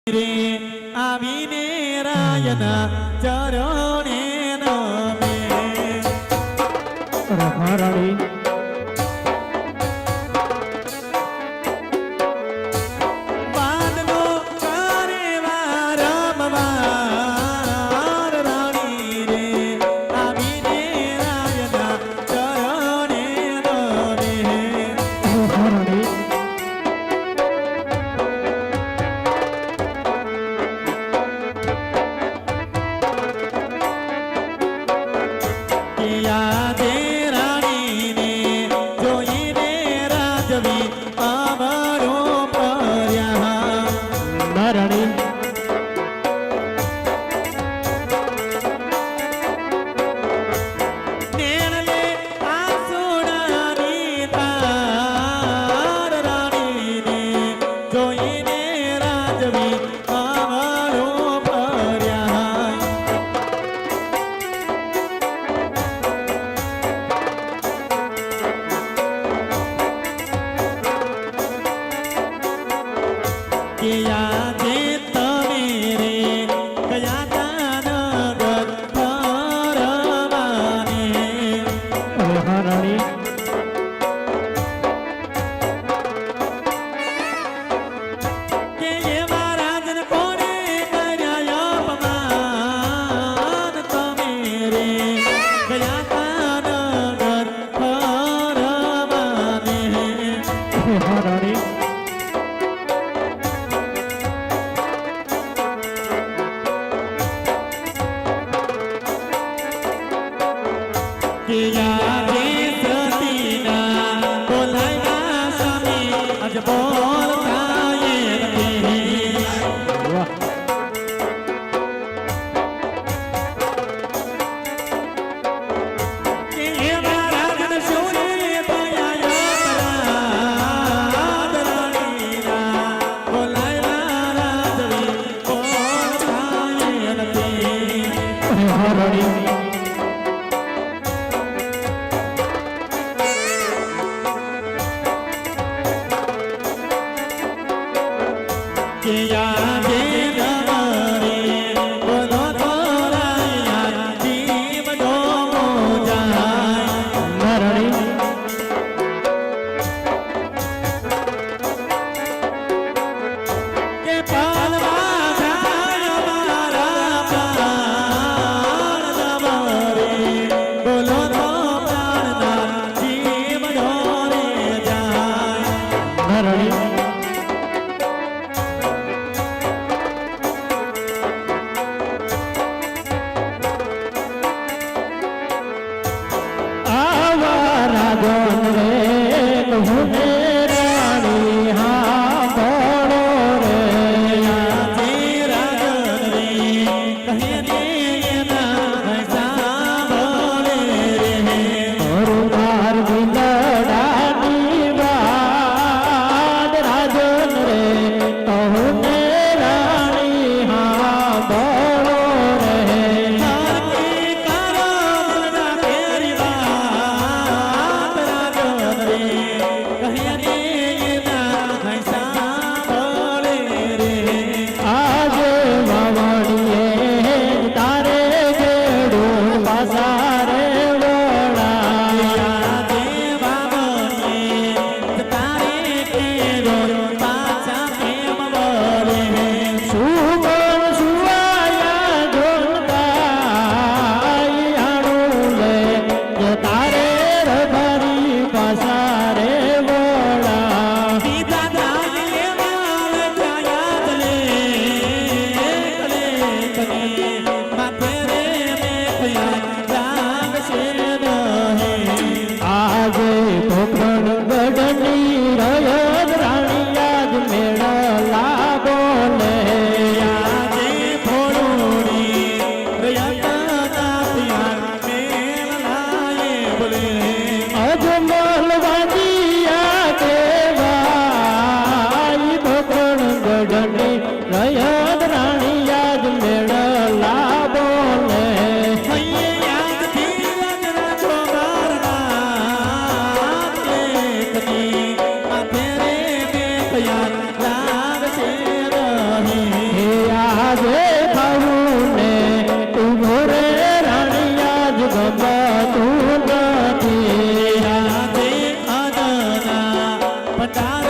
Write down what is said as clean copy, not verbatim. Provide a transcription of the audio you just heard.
રે આવીને રાયના ચરણે નમે રાણી બાદનો કરે વારંવાર રાણી રે આવીને રાયના ચરણે નમે રાણી યાદે રાણીને જોઈને રાજવી અમારો પર્યા રાણી નેણલે આસુડાની તાર રાણીને જોઈને રાજવી અમારો પર્યા યાદે તમે રે કયા તાનગર ફરવાને રાણી કે એવા રાજન કોને કર્યા અપમાન તમે રે કયા તાનગર ફરવાને રાણી યાદે સતીના બોલાયા સ્વામી અજ બોલતા એ નથી વાહ કે એવા રાજન શોને દયા રાણીના બોલાયા રાજવી બોલતા એ નથી રાણી કે યાદે તમારે બોલો તોરાયા જીવ ડોમો જાય રાણી કે પાલવા જાય મારા પ્રાણ તમારે બોલો તો પ્રાણના જીવ ડોરે જાય રાણી દાન